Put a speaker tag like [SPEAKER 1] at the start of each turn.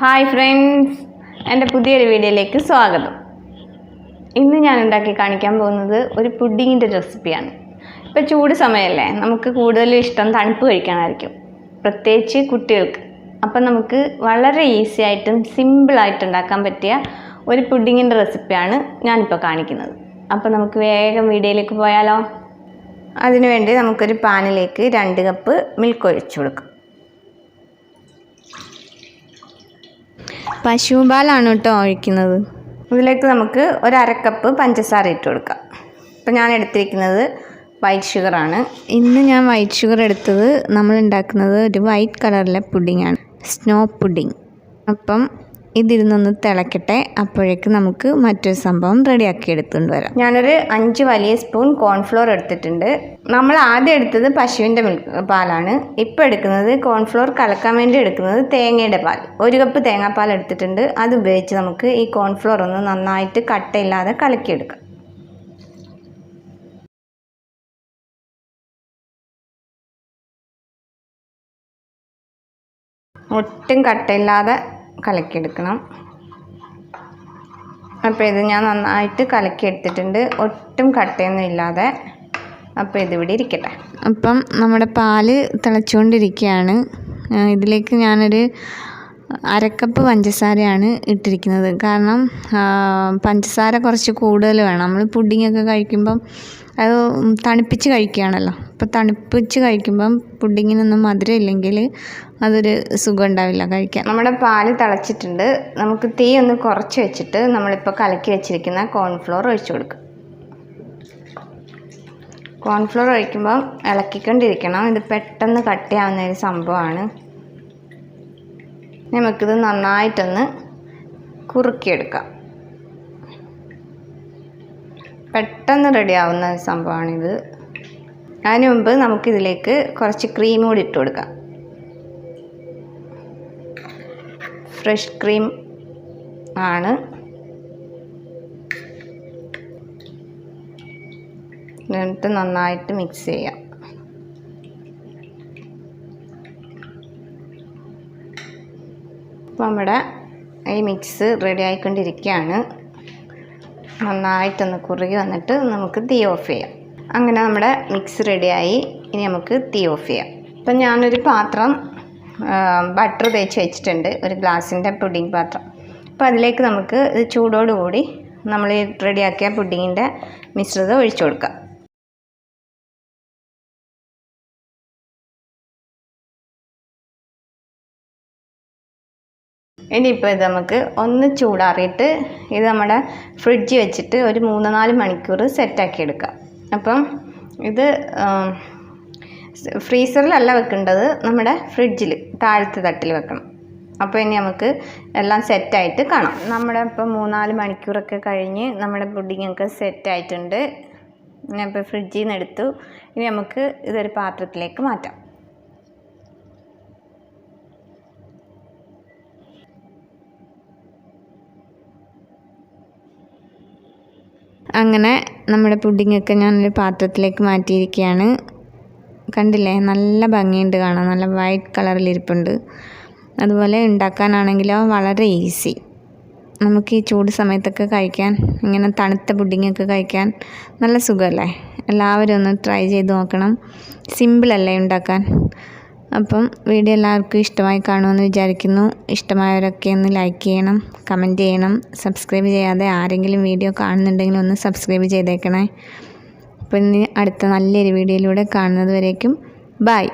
[SPEAKER 1] Hi friends, എൻ്റെ പുതിയൊരു വീഡിയോയിലേക്ക് സ്വാഗതം. ഇന്ന് ഞാൻ ഉണ്ടാക്കി കാണിക്കാൻ പോകുന്നത് ഒരു പുഡിങ്ങിൻ്റെ റെസിപ്പിയാണ്. ഇപ്പോൾ ചൂട് സമയമല്ലേ, നമുക്ക് കൂടുതലും ഇഷ്ടം തണുപ്പ് കഴിക്കാനായിരിക്കും, പ്രത്യേകിച്ച് കുട്ടികൾക്ക്. അപ്പം നമുക്ക് വളരെ ഈസി ആയിട്ടും സിമ്പിളായിട്ട് ഉണ്ടാക്കാൻ പറ്റിയ ഒരു പുഡിങ്ങിൻ്റെ റെസിപ്പിയാണ് ഞാനിപ്പോൾ കാണിക്കുന്നത്. അപ്പോൾ നമുക്ക് വേഗം വീഡിയോയിലേക്ക് പോയാലോ. അതിനുവേണ്ടി നമുക്കൊരു പാനിലേക്ക് 2 കപ്പ് മിൽക്ക് ഒഴിച്ചു കൊടുക്കാം. പശുപാലാണ് കേട്ടോ ഒഴിക്കുന്നത്. ഇതിലേക്ക് നമുക്ക് 1/2 കപ്പ് പഞ്ചസാര ഇട്ട് കൊടുക്കാം. അപ്പോൾ ഞാൻ എടുത്തിരിക്കുന്നത് വൈറ്റ് ഷുഗറാണ്. ഇന്ന് ഞാൻ വൈറ്റ് ഷുഗർ എടുത്തത് നമ്മൾ ഉണ്ടാക്കുന്നത് ഒരു വൈറ്റ് കളറിലെ പുഡിങ്ങാണ്, സ്നോ പുഡിങ്. അപ്പം ഇതിരുന്നൊന്ന് തിളക്കട്ടെ, അപ്പോഴേക്ക് നമുക്ക് മറ്റൊരു സംഭവം റെഡിയാക്കി എടുത്തുകൊണ്ട് വരാം. ഞാനൊരു 5 വലിയ സ്പൂൺ കോൺഫ്ലോർ എടുത്തിട്ടുണ്ട്. നമ്മൾ ആദ്യം എടുത്തത് പശുവിൻ്റെ പാലാണ്. ഇപ്പോൾ എടുക്കുന്നത് കോൺഫ്ലോർ കലക്കാൻ വേണ്ടി എടുക്കുന്നത് തേങ്ങയുടെ പാൽ. 1 കപ്പ് തേങ്ങാപ്പാൽ എടുത്തിട്ടുണ്ട്. അത് ഉപയോഗിച്ച് നമുക്ക് ഈ കോൺഫ്ലോർ ഒന്ന് നന്നായിട്ട് കട്ടയില്ലാതെ കലക്കിയെടുക്കാം. ഒട്ടും കട്ടയില്ലാതെ കലക്കിയെടുക്കണം. അപ്പോൾ ഇത് ഞാൻ നന്നായിട്ട് കലക്കിയെടുത്തിട്ടുണ്ട്, ഒട്ടും കട്ടയൊന്നും ഇല്ലാതെ. അപ്പോൾ ഇതിവിടെ ഇരിക്കട്ടെ. അപ്പം നമ്മുടെ പാല് തിളച്ചുകൊണ്ടിരിക്കുകയാണ്. ഇതിലേക്ക് ഞാനൊരു 1/2 കപ്പ് പഞ്ചസാരയാണ് ഇട്ടിരിക്കുന്നത്. കാരണം പഞ്ചസാര കുറച്ച് കൂടുതൽ വേണം. നമ്മൾ പുഡിങ്ങൊക്കെ കഴിക്കുമ്പം അത് തണുപ്പിച്ച് കഴിക്കുകയാണല്ലോ. അപ്പോൾ തണുപ്പിച്ച് കഴിക്കുമ്പം പുഡിങ്ങിനൊന്നും മധുരം ഇല്ലെങ്കിൽ അതൊരു സുഖം ഉണ്ടാവില്ല കഴിക്കാൻ. നമ്മുടെ പാല് തിളച്ചിട്ടുണ്ട്. നമുക്ക് തീ ഒന്ന് കുറച്ച് വെച്ചിട്ട് നമ്മളിപ്പോൾ കലക്കി വെച്ചിരിക്കുന്ന കോൺഫ്ലോർ ഒഴിച്ചു കൊടുക്കുക. കോൺഫ്ലോർ ഒഴിക്കുമ്പം ഇളക്കിക്കൊണ്ടിരിക്കണം. ഇത് പെട്ടെന്ന് കട്ടിയാവുന്ന ഒരു സംഭവമാണ്. നമുക്കിത് നന്നായിട്ടൊന്ന് കുറുക്കിയെടുക്കാം. പെട്ടെന്ന് റെഡിയാവുന്ന ഒരു സംഭവമാണിത്. അതിന് മുമ്പ് നമുക്കിതിലേക്ക് കുറച്ച് ക്രീം കൂടി ഇട്ട് കൊടുക്കാം. ഫ്രഷ് ക്രീം ആണ്. എന്നിട്ട് നന്നായിട്ട് മിക്സ് ചെയ്യാം. അപ്പോൾ നമ്മുടെ ഈ മിക്സ് റെഡി ആയിക്കൊണ്ടിരിക്കുകയാണ്. നന്നായിട്ടൊന്ന് കുറുകി വന്നിട്ട് നമുക്ക് തീ ഓഫ് ചെയ്യാം. അങ്ങനെ നമ്മുടെ മിക്സ് റെഡിയായി. ഇനി നമുക്ക് തീ ഓഫ് ചെയ്യാം. അപ്പം ഞാനൊരു പാത്രം ബട്ടർ തേച്ച് വെച്ചിട്ടുണ്ട്, ഒരു ഗ്ലാസിൻ്റെ പുഡിംഗ് പാത്രം. അപ്പോൾ അതിലേക്ക് നമുക്ക് ഇത് ചൂടോടുകൂടി നമ്മൾ റെഡിയാക്കിയ പുഡിങ്ങിൻ്റെ മിശ്രിതം ഒഴിച്ചു കൊടുക്കാം. ഇനിയിപ്പോൾ ഇത് നമുക്ക് ഒന്ന് ചൂടാറിയിട്ട് ഇത് നമ്മുടെ ഫ്രിഡ്ജിൽ വെച്ചിട്ട് ഒരു 3-4 മണിക്കൂർ സെറ്റാക്കി എടുക്കാം. അപ്പം ഇത് ഫ്രീസറിലല്ല വെക്കേണ്ടത്, നമ്മുടെ ഫ്രിഡ്ജിൽ താഴത്തെ തട്ടിൽ വെക്കണം. അപ്പോൾ ഇനി നമുക്ക് എല്ലാം സെറ്റായിട്ട് കാണാം. നമ്മുടെ ഇപ്പോൾ 3-4 മണിക്കൂറൊക്കെ കഴിഞ്ഞ് നമ്മുടെ പുഡിങ്ങൊക്കെ സെറ്റായിട്ടുണ്ട്. ഞാൻ ഇപ്പോൾ ഫ്രിഡ്ജിൽ നിന്ന് എടുത്തു. ഇനി നമുക്ക് ഇതൊരു പാത്രത്തിലേക്ക് മാറ്റാം. അങ്ങനെ നമ്മുടെ പുഡിങ്ങൊക്കെ ഞാനൊരു പാത്രത്തിലേക്ക് മാറ്റിയിരിക്കുകയാണ്. കണ്ടില്ലേ, നല്ല ഭംഗിയുണ്ട് കാണാൻ, നല്ല വൈറ്റ് കളറിലിരിപ്പുണ്ട്. അതുപോലെ ഉണ്ടാക്കാനാണെങ്കിലോ വളരെ ഈസി. നമുക്ക് ഈ ചൂട് സമയത്തൊക്കെ കഴിക്കാൻ, ഇങ്ങനെ തണുത്ത പുഡിങ്ങൊക്കെ കഴിക്കാൻ നല്ല സുഖമല്ലേ. എല്ലാവരും ഒന്ന് ട്രൈ ചെയ്ത് നോക്കണം. സിമ്പിളല്ലേ ഉണ്ടാക്കാൻ. അപ്പം വീഡിയോ എല്ലാവർക്കും ഇഷ്ടമായി കാണുമെന്ന് വിചാരിക്കുന്നു. ഇഷ്ടമായവരൊക്കെ ഒന്ന് ലൈക്ക് ചെയ്യണം, കമൻറ്റ് ചെയ്യണം. സബ്സ്ക്രൈബ് ചെയ്യാതെ ആരെങ്കിലും വീഡിയോ കാണുന്നുണ്ടെങ്കിൽ ഒന്ന് സബ്സ്ക്രൈബ് ചെയ്തേക്കണേ. അപ്പോൾ ഇനി അടുത്ത നല്ലൊരു വീഡിയോയിലൂടെ കാണുന്നത് വരേക്കും ബൈ.